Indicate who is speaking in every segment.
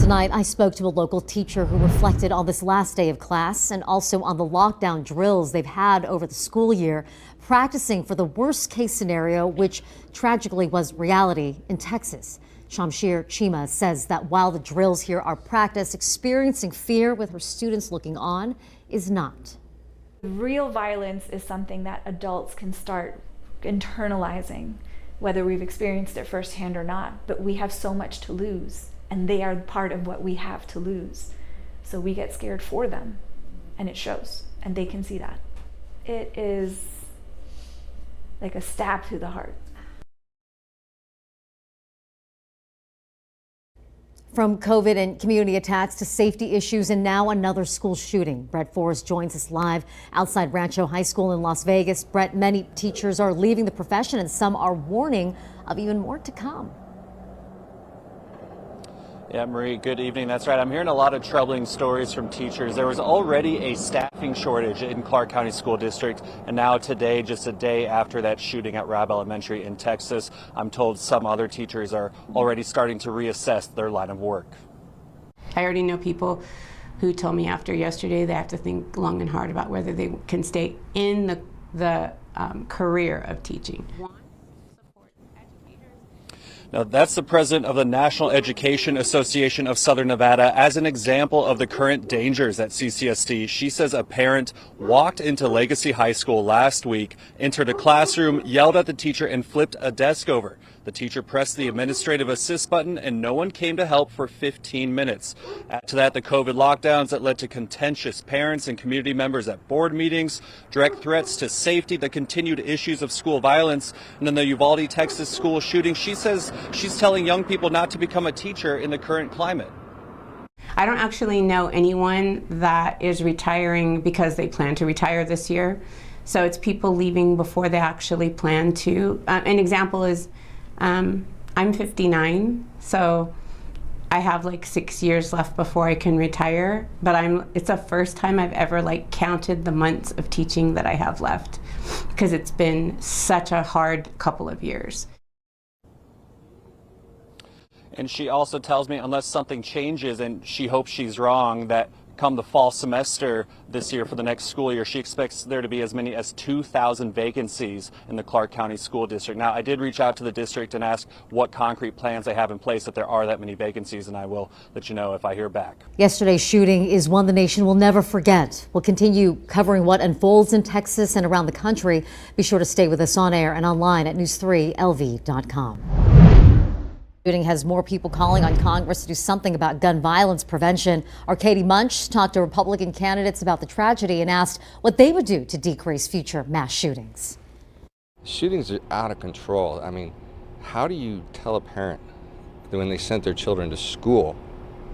Speaker 1: Tonight, I spoke to a local teacher who reflected on this last day of class and also on the lockdown drills they've had over the school year, practicing for the worst case scenario, which tragically was reality in Texas. Shamshir Chima says that while the drills here are practice, experiencing fear with her students looking on is not.
Speaker 2: Real violence is something that adults can start internalizing, whether we've experienced it firsthand or not, but we have so much to lose, and they are part of what we have to lose. So we get scared for them, and it shows, and they can see that. It is like a stab through the heart.
Speaker 1: From COVID and community attacks to safety issues and now another school shooting. Brett Forrest joins us live outside Rancho High School in Las Vegas. Brett, many teachers are leaving the profession and some are warning of even more to come.
Speaker 3: Yeah, Marie, good evening. That's right. I'm hearing a lot of troubling stories from teachers. There was already a staffing shortage in Clark County School District, and now today, just a day after that shooting at Rabb Elementary in Texas, I'm told some other teachers are already starting to reassess their line of work.
Speaker 4: I already know people who told me after yesterday they have to think long and hard about whether they can stay in the career of teaching.
Speaker 3: Now, that's the president of the National Education Association of Southern Nevada. As an example of the current dangers at CCSD, she says a parent walked into Legacy High School last week, entered a classroom, yelled at the teacher, and flipped a desk over. The teacher pressed the administrative assist button, and no one came to help for 15 minutes. Add to that the COVID lockdowns that led to contentious parents and community members at board meetings, direct threats to safety, the continued issues of school violence, and then the Uvalde, Texas school shooting. She says she's telling young people not to become a teacher in the current climate.
Speaker 4: I don't actually know anyone that is retiring because they plan to retire this year. So it's people leaving before they actually plan to. An example is I'm 59, so I have like 6 years left before I can retire, but it's the first time I've ever counted the months of teaching that I have left because it's been such a hard couple of years.
Speaker 3: And she also tells me unless something changes, and she hopes she's wrong, that come the fall semester this year for the next school year, she expects there to be as many as 2,000 vacancies in the Clark County School District. Now, I did reach out to the district and ask what concrete plans they have in place if there are that many vacancies, and I will let you know if I hear back.
Speaker 1: Yesterday's shooting is one the nation will never forget. We'll continue covering what unfolds in Texas and around the country. Be sure to stay with us on air and online at news3lv.com. Shooting has more people calling on Congress to do something about gun violence prevention. Our Katie Munch talked to Republican candidates about the tragedy and asked what they would do to decrease future mass shootings.
Speaker 5: Shootings are out of control. I mean, how do you tell a parent that when they sent their children to school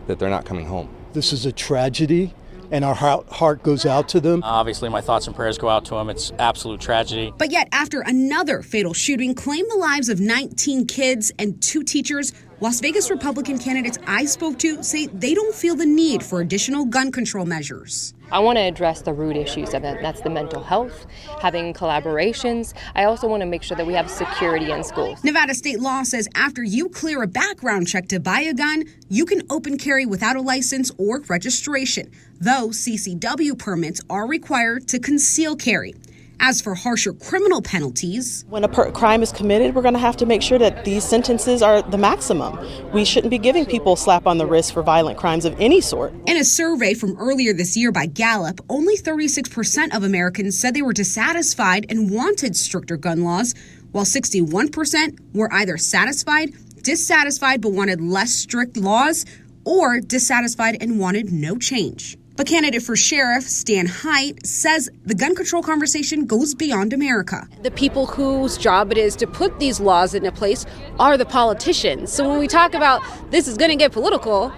Speaker 5: that they're not coming home?
Speaker 6: This is a tragedy, and our heart goes out to them.
Speaker 7: Obviously, my thoughts and prayers go out to them. It's absolute tragedy.
Speaker 8: But yet, after another fatal shooting claimed the lives of 19 kids and 2 teachers, Las Vegas Republican candidates I spoke to say they don't feel the need for additional gun control measures.
Speaker 9: I want to address the root issues of it. That's the mental health, having collaborations. I also want to make sure that we have security in schools.
Speaker 8: Nevada state law says after you clear a background check to buy a gun, you can open carry without a license or registration, though CCW permits are required to conceal carry. As for harsher criminal penalties,
Speaker 10: when a crime is committed, we're going to have to make sure that these sentences are the maximum. We shouldn't be giving people a slap on the wrist for violent crimes of any sort.
Speaker 8: In a survey from earlier this year by Gallup, only 36% of Americans said they were dissatisfied and wanted stricter gun laws, while 61% were either satisfied, dissatisfied but wanted less strict laws, or dissatisfied and wanted no change. But candidate for sheriff Stan Hite says the gun control conversation goes beyond America.
Speaker 11: The people whose job it is to put these laws into place are the politicians. So when we talk about this is going to get political,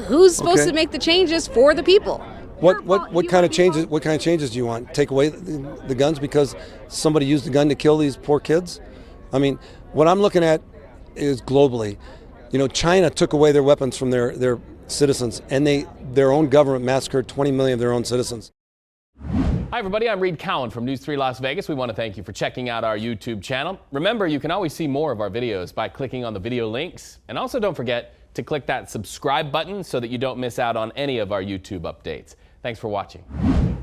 Speaker 11: who's supposed to make the changes for the people?
Speaker 12: What kind of changes? What kind of changes do you want? Take away the guns because somebody used a gun to kill these poor kids? I mean, what I'm looking at is globally. You know, China took away their weapons from their citizens, and their own government massacred 20 million of their own citizens.
Speaker 13: Hi everybody, I'm Reed Cowan from News 3 Las Vegas. We want to thank you for checking out our YouTube channel. Remember, you can always see more of our videos by clicking on the video links. And also don't forget to click that subscribe button so that you don't miss out on any of our YouTube updates. Thanks for watching.